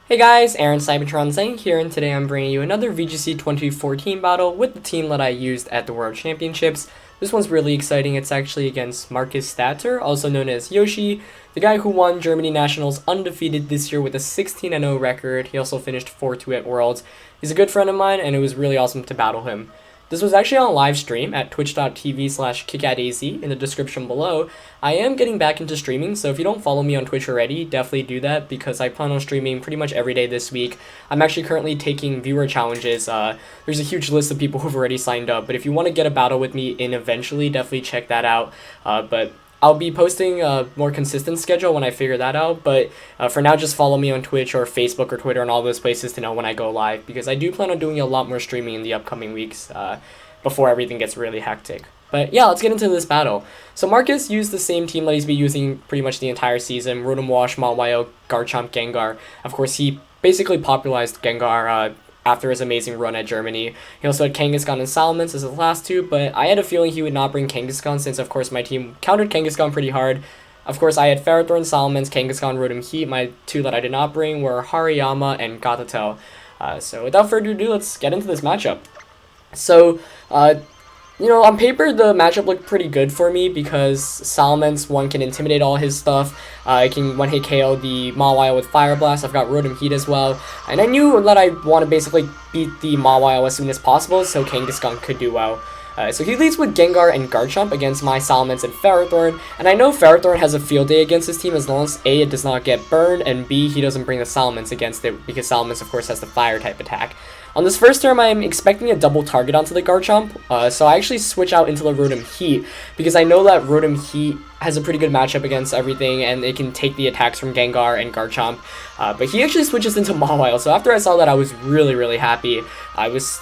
Hey guys, Aaron Cybertron Zang here, and today I'm bringing you another VGC 2014 battle with the team that I used at the World Championships. This one's really exciting. It's actually against Markus Stadter, also known as Yoshi, the guy who won Germany Nationals undefeated this year with a 16-0 record. He also finished 4-2 at Worlds. He's a good friend of mine, and it was really awesome to battle him. This was actually on live stream at twitch.tv/kickataz in the description below. I am getting back into streaming, so if you don't follow me on Twitch already, definitely do that because I plan on streaming pretty much every day this week. I'm actually currently taking viewer challenges. There's a huge list of people who've already signed up, but if you want to get a battle with me in eventually, definitely check that out. But I'll be posting a more consistent schedule when I figure that out, but for now just follow me on Twitch or Facebook or Twitter and all those places to know when I go live, because I do plan on doing a lot more streaming in the upcoming weeks before everything gets really hectic. But yeah, let's get into this battle. So Markus used the same team that he's been using pretty much the entire season: Rotom Wash, Malwayo, Garchomp, Gengar. Of course, he basically popularized Gengar after his amazing run at Germany. He also had Kangaskhan and Salamence as his last two, but I had a feeling he would not bring Kangaskhan since, of course, my team countered Kangaskhan pretty hard. Of course, I had Ferrothorn, Salamence, Kangaskhan, Rotom Heat. My two that I did not bring were Hariyama and Gatotell. So without further ado, let's get into this matchup. So, on paper, the matchup looked pretty good for me because Salamence, one, can intimidate all his stuff. I can one-hit KO the Mawile with Fire Blast. I've got Rotom Heat as well. And I knew that I want to basically beat the Mawile as soon as possible, so Kangaskhan could do well. So he leads with Gengar and Garchomp against my Salamence and Ferrothorn, and I know Ferrothorn has a field day against his team as long as A, it does not get burned, and B, he doesn't bring the Salamence against it because Salamence, of course, has the Fire type attack. On this first turn, I'm expecting a double target onto the Garchomp, so I actually switch out into the Rotom Heat because I know that Rotom Heat has a pretty good matchup against everything, and it can take the attacks from Gengar and Garchomp. But he actually switches into Mawile, so after I saw that, I was really happy. I was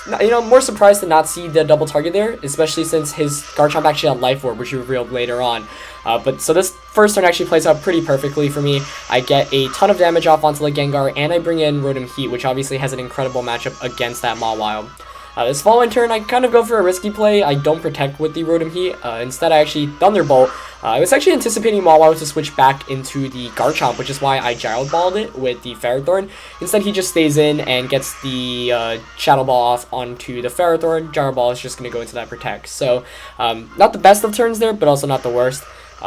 more surprised to not see the double target there, especially since his Garchomp actually had Life Orb, which he revealed later on. But so this first turn actually plays out pretty perfectly for me. I get a ton of damage off onto the Gengar, and I bring in Rotom Heat, which obviously has an incredible matchup against that Mawile. This following turn, I kind of go for a risky play. I don't protect with the Rotom Heat. Instead, I actually Thunderbolt. I was actually anticipating Mawile to switch back into the Garchomp, which is why I Gyro Balled it with the Ferrothorn. Instead, he just stays in and gets the Shadow Ball off onto the Ferrothorn. Gyro Ball is just going to go into that Protect. So, not the best of turns there, but also not the worst.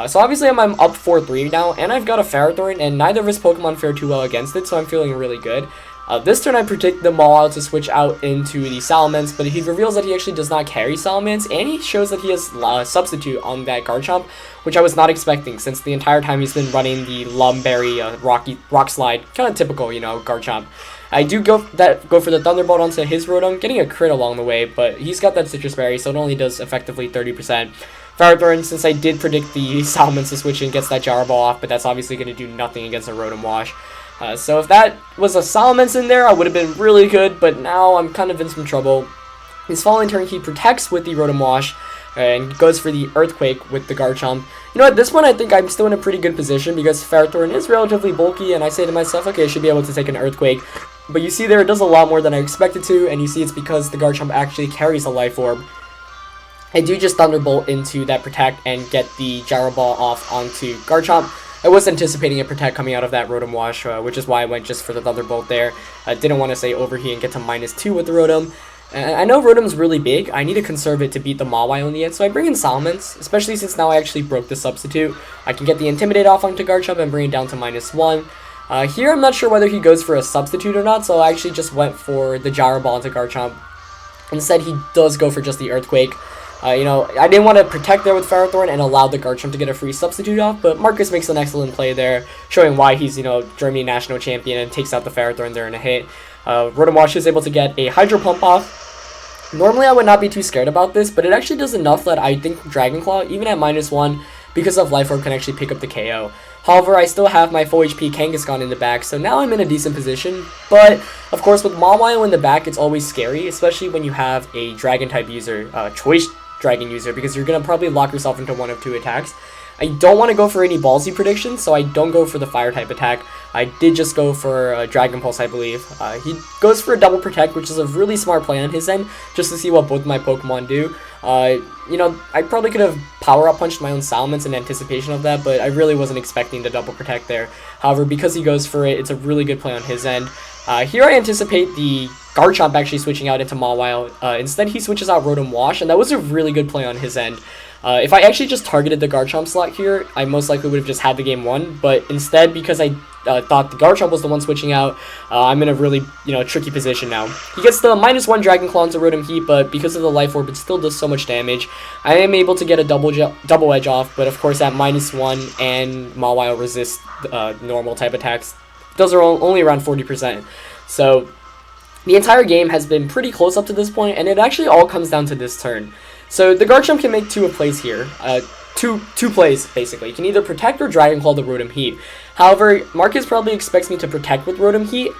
So obviously I'm up 4-3 now, and I've got a Ferrothorn, and neither of his Pokemon fare too well against it, so I'm feeling really good. This turn I predict the Mawile to switch out into the Salamence, but he reveals that he actually does not carry Salamence, and he shows that he has Substitute on that Garchomp, which I was not expecting since the entire time he's been running the Lumberry Rock Slide, kind of typical, Garchomp. I do go for the Thunderbolt onto his Rotom, getting a crit along the way, but he's got that Citrus Berry, so it only does effectively 30%. Ferrothorn, since I did predict the Salamence to switch in, gets that Gyro Ball off, but that's obviously going to do nothing against a Rotom Wash. So if that was a Salamence in there, I would have been really good, but now I'm kind of in some trouble. His following turn, he protects with the Rotom Wash, and goes for the Earthquake with the Garchomp. At this point, I think I'm still in a pretty good position because Ferrothorn is relatively bulky, and I say to myself, okay, I should be able to take an Earthquake. But you see there, it does a lot more than I expected to, and you see it's because the Garchomp actually carries a Life Orb. I do just Thunderbolt into that Protect and get the Gyro Ball off onto Garchomp. I was anticipating a Protect coming out of that Rotom Wash, which is why I went just for the Thunderbolt there. I didn't want to say Overheat and get to -2 with the Rotom. I know Rotom's really big. I need to conserve it to beat the Mawile in the end, so I bring in Salamence, especially since now I actually broke the Substitute. I can get the Intimidate off onto Garchomp and bring it down to -1. Here I'm not sure whether he goes for a Substitute or not, so I actually just went for the Gyro Ball into Garchomp. Instead, he does go for just the Earthquake. I didn't want to protect there with Ferrothorn and allow the Garchomp to get a free Substitute off, but Markus makes an excellent play there, showing why he's, Germany National Champion, and takes out the Ferrothorn there in a hit. Rotom Wash is able to get a Hydro Pump off. Normally I would not be too scared about this, but it actually does enough that I think Dragon Claw, even at -1, because of Life Orb, can actually pick up the KO. However, I still have my full HP Kangaskhan in the back, so now I'm in a decent position. But, of course, with Mawile in the back, it's always scary, especially when you have a Dragon-type user, Choice Dragon user, because you're going to probably lock yourself into one of two attacks. I don't want to go for any ballsy predictions, so I don't go for the fire type attack. I did just go for Dragon Pulse, I believe. He goes for a double protect, which is a really smart play on his end, just to see what both my Pokemon do. You know, I probably could have power up punched my own Salamence in anticipation of that, but I really wasn't expecting the double protect there. However, because he goes for it, it's a really good play on his end. Here I anticipate the Garchomp actually switching out into Mawile. Instead, he switches out Rotom Wash, and that was a really good play on his end. If I actually just targeted the Garchomp slot here, I most likely would have just had the game won, but instead, because I thought the Garchomp was the one switching out, I'm in a really, tricky position now. He gets the -1 Dragon Claw into Rotom Heat, but because of the Life Orb, it still does so much damage. I am able to get a double edge off, but of course at -1 and Mawile resist normal type attacks. Those are only around 40%. So the entire game has been pretty close up to this point, and it actually all comes down to this turn. So the Garchomp can make two plays here. Two plays, basically. You can either protect or Dragon Claw the Rotom Heat. However, Markus probably expects me to protect with Rotom Heat,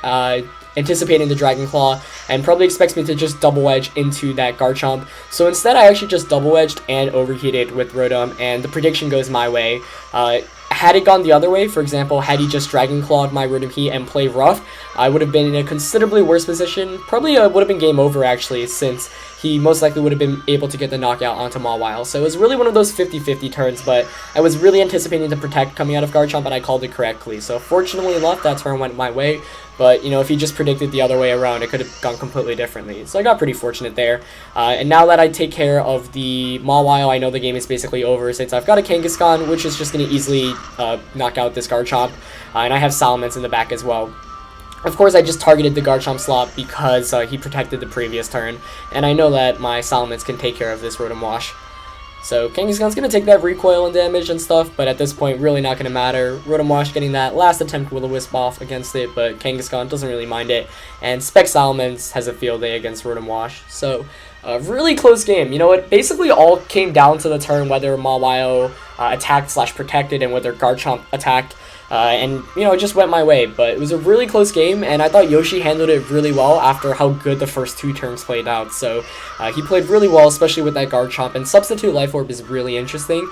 anticipating the Dragon Claw, and probably expects me to just double edge into that Garchomp. So instead, I actually just double edged and overheated with Rotom, and the prediction goes my way. Had it gone the other way, for example, had he just Dragon Clawed my Rotom Heat and played rough, I would have been in a considerably worse position. Probably would have been game over, actually, since he most likely would have been able to get the knockout onto Mawile. So it was really one of those 50-50 turns, but I was really anticipating the protect coming out of Garchomp, and I called it correctly. So fortunately enough, that turn went my way. But, if he just predicted the other way around, it could have gone completely differently. So I got pretty fortunate there. And now that I take care of the Mawile, I know the game is basically over since I've got a Kangaskhan, which is just going to easily knock out this Garchomp. And I have Salamence in the back as well. Of course, I just targeted the Garchomp slot because he protected the previous turn. And I know that my Salamence can take care of this Rotom Wash. So Kangaskhan's going to take that recoil and damage and stuff, but at this point, really not going to matter. Rotom Wash getting that last attempt Will-O-Wisp off against it, but Kangaskhan doesn't really mind it. And Spec Salamence has a field day against Rotom Wash. So, really close game. It basically all came down to the turn whether Mawile attacked/protected and whether Garchomp attacked. And, it just went my way, but it was a really close game, and I thought Yoshi handled it really well after how good the first two turns played out. So, he played really well, especially with that Garchomp, and Substitute Life Orb is really interesting.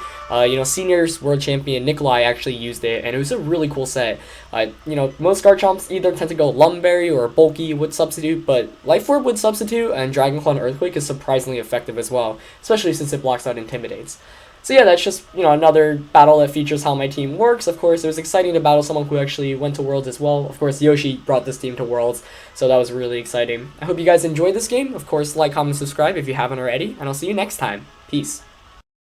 Seniors World Champion Nikolai actually used it, and it was a really cool set. Most Garchomps either tend to go Lumberry or Bulky with Substitute, but Life Orb with Substitute and Dragon Claw and Earthquake is surprisingly effective as well, especially since it blocks out Intimidates. So yeah, that's just, another battle that features how my team works. Of course, it was exciting to battle someone who actually went to Worlds as well. Of course, Yoshi brought this team to Worlds, so that was really exciting. I hope you guys enjoyed this game. Of course, like, comment, subscribe if you haven't already, and I'll see you next time. Peace.